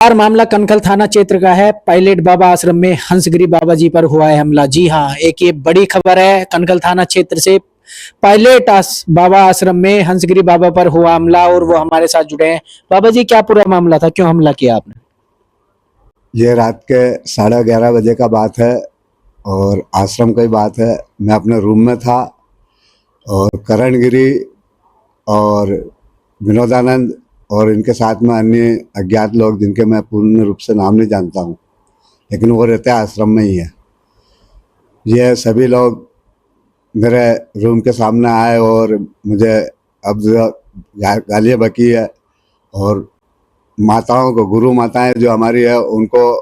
नमस्कार। मामला कनखल थाना क्षेत्र का है। पायलट बाबा आश्रम में हंसगिरी बाबा जी पर हुआ है हमला। जी हाँ, एक ये बड़ी खबर है कनखल थाना क्षेत्र से। बाबा आश्रम में हंसगिरी बाबा पर हुआ हमला और वो हमारे साथ जुड़े हैं। बाबा जी, क्या पूरा मामला था, क्यों हमला किया आपने? ये रात के 11:30 बजे का बात है और आश्रम की बात है। मैं अपने रूम में था और करणगिरी और विनोदानंद और इनके साथ में अन्य अज्ञात लोग, जिनके मैं पूर्ण रूप से नाम नहीं जानता हूँ, लेकिन वो रहते हैं आश्रम में ही है। ये सभी लोग मेरे रूम के सामने आए और मुझे अब गालियाँ बकी है और माताओं को, गुरु माताएं जो हमारी है, उनको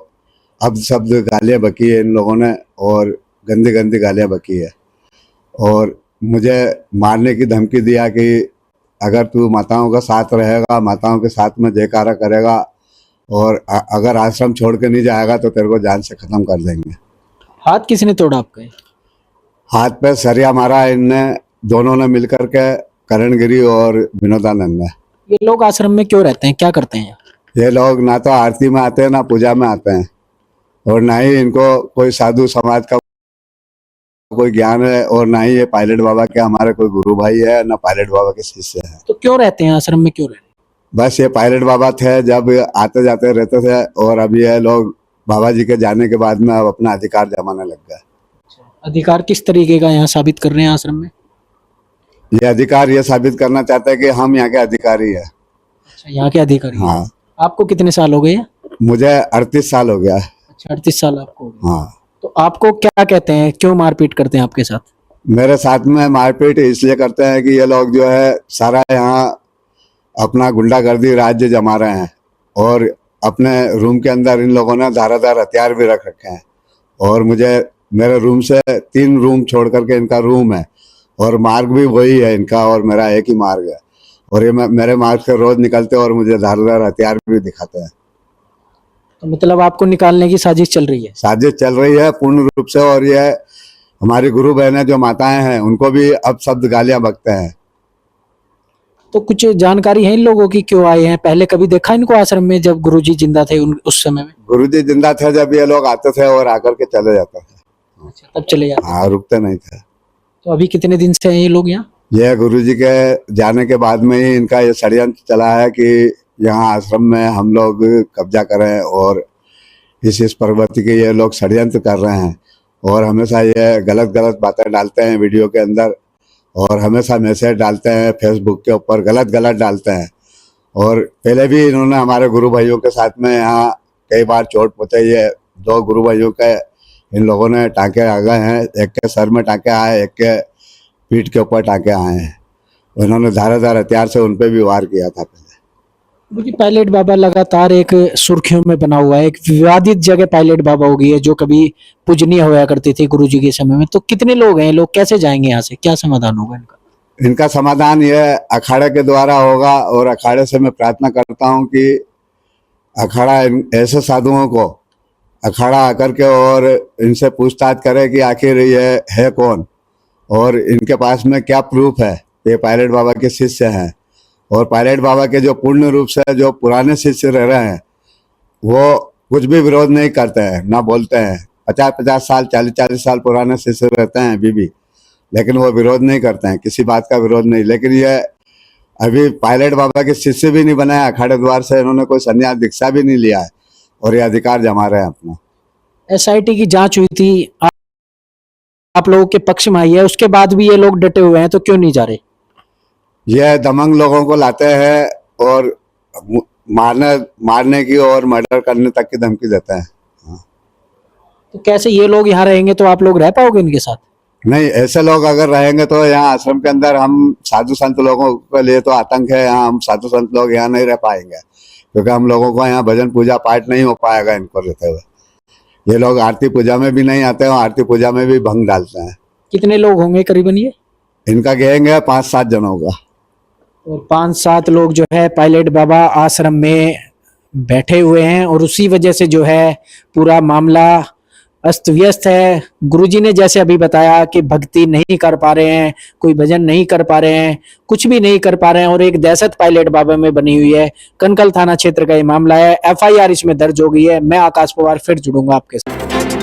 अब शब्द गालियाँ बकी है इन लोगों ने और गंदी गंदी गालियाँ बकी है और मुझे मारने की धमकी दिया कि अगर तू माताओं का साथ रहेगा, माताओं के साथ में जयकारा करेगा और अगर आश्रम छोड़ के नहीं जाएगा तो तेरे को जान से ख़त्म कर देंगे। हाथ किसने तोड़ा आपके? हाथ पे सरिया मारा इनने, दोनों ने मिलकर के, करणगिरी और विनोदानंद ने। ये लोग आश्रम में क्यों रहते हैं, क्या करते हैं? ये लोग ना तो आरती में आते हैं, ना पूजा में आते हैं और ना ही इनको कोई साधु समाज का कोई ज्ञान है और ना ही ये पायलट बाबा के हमारे कोई गुरु भाई है, ना पायलट बाबा के शिष्य है। तो क्यों रहते हैं आश्रम में, क्यों रहते हैं? बस ये पायलट बाबा थे, जब आते जाते रहते थे और अब ये लोग बाबा जी के जाने के बाद में अब अपना अधिकार जमाने लग गए। अधिकार किस तरीके का यहाँ साबित कर रहे हैं आश्रम में? ये अधिकार ये साबित करना चाहते हैं कि हम यहाँ के अधिकारी है। अच्छा, यहाँ के अधिकारी। हाँ। आपको कितने साल हो गए? मुझे 38 साल हो गया। अच्छा, 38 साल आपको हो गए। हाँ। तो आपको क्या कहते हैं, क्यों मारपीट करते हैं आपके साथ? मेरे साथ में मारपीट इसलिए करते हैं कि ये लोग जो है सारा यहाँ अपना गुंडागर्दी राज्य जमा रहे हैं और अपने रूम के अंदर इन लोगों ने धारादार हथियार भी रख रखे हैं और मुझे मेरे रूम से 3 रूम छोड़ करके इनका रूम है और मार्ग भी वही है इनका और मेरा एक ही मार्ग है और ये मेरे मार्ग से रोज निकलते हैं और मुझे धारदार हथियार भी दिखाते हैं। तो मतलब आपको निकालने की साजिश चल रही है? साजिश चल रही है पूर्ण रूप से और ये हमारी गुरु बहनें जो माताएं हैं उनको भी अब शब्द गालियां बकते हैं। तो कुछ जानकारी है इन लोगों की, क्यों आए हैं? पहले कभी देखा इनको आश्रम में जब गुरुजी जिंदा थे उस समय में? गुरुजी जिंदा थे जब ये लोग आते थे और आकर के चले जाते थे। अच्छा, तब चले जाते? हाँ, रुकते नहीं थे। तो अभी कितने दिन से हैं ये लोग यहाँ? यह गुरुजी के जाने के बाद में ही इनका ये षड्यंत्र चला है कि यहाँ आश्रम में हम लोग कब्जा करें और इस प्रवृत्ति के ये लोग षड्यंत्र कर रहे हैं और हमेशा ये गलत गलत बातें डालते हैं वीडियो के अंदर और हमेशा मैसेज डालते हैं फेसबुक के ऊपर, गलत गलत डालते हैं। और पहले भी इन्होंने हमारे गुरु भाइयों के साथ में यहाँ कई बार चोट पहुँचाई है। 2 गुरु भाइयों के इन लोगों ने टाँके आ गए हैं, एक के सर में टाँके आए, एक के पीठ के ऊपर टाँके आए हैं। उन्होंने धारादार हथियार से उन पर भी वार किया था पहले। मुझे पायलट बाबा लगातार एक सुर्खियों में बना हुआ है, एक विवादित जगह पायलट बाबा होगी है जो कभी पूजनीय होया करती थी गुरुजी के समय में। तो कितने लोग हैं, लोग कैसे जाएंगे यहाँ से, क्या समाधान होगा इनका? इनका समाधान यह अखाड़े के द्वारा होगा और अखाड़े से मैं प्रार्थना करता हूँ कि अखाड़ा ऐसे साधुओं को अखाड़ा आकर के और इनसे पूछताछ करे कि आखिर ये है कौन और इनके पास में क्या प्रूफ है ये पायलट बाबा के शिष्य हैं। और पायलट बाबा के जो पूर्ण रूप से जो पुराने शिष्य रह रहे हैं वो कुछ भी विरोध नहीं करते हैं, ना बोलते हैं। 50-50 साल, 40-40 साल पुराने शिष्य रहते हैं अभी भी, लेकिन वो विरोध नहीं करते हैं, किसी बात का विरोध नहीं। लेकिन ये अभी पायलट बाबा के शिष्य भी नहीं बनाया, अखाड़े द्वार से इन्होंने कोई संन्यास दीक्षा भी नहीं लिया है और ये अधिकार जमा रहे हैं अपना। SIT की जांच हुई थी, आप लोगों के पक्ष में आई है, उसके बाद भी ये लोग डटे हुए हैं, तो क्यों नहीं जा रहे? यह दमंग लोगों को लाते हैं और मारने की और मर्डर करने तक की धमकी देते हैं। तो कैसे ये लोग यहाँ रहेंगे, तो आप लोग रह पाओगे इनके साथ? नहीं, ऐसे लोग अगर रहेंगे तो यहाँ आश्रम के अंदर हम साधु संत लोगों के लिए तो आतंक है। यहाँ हम साधु संत लोग यहाँ नहीं रह पाएंगे क्योंकि हम लोगों को यहाँ भजन पूजा पाठ नहीं हो पाएगा इनको रहते हुए। ये लोग आरती पूजा में भी नहीं आते और आरती पूजा में भी भंग डालते हैं। कितने लोग होंगे करीबन ये? इनका गैंग है 5-7 जनों का। और 5-7 लोग जो है पायलट बाबा आश्रम में बैठे हुए हैं और उसी वजह से जो है पूरा मामला अस्त व्यस्त है। गुरुजी ने जैसे अभी बताया कि भक्ति नहीं कर पा रहे हैं, कोई भजन नहीं कर पा रहे हैं, कुछ भी नहीं कर पा रहे हैं और एक दहशत पायलट बाबा में बनी हुई है। कनकल थाना क्षेत्र का ये मामला है, FIR इसमें दर्ज हो गई है। मैं आकाश पवार फिर जुड़ूंगा आपके साथ।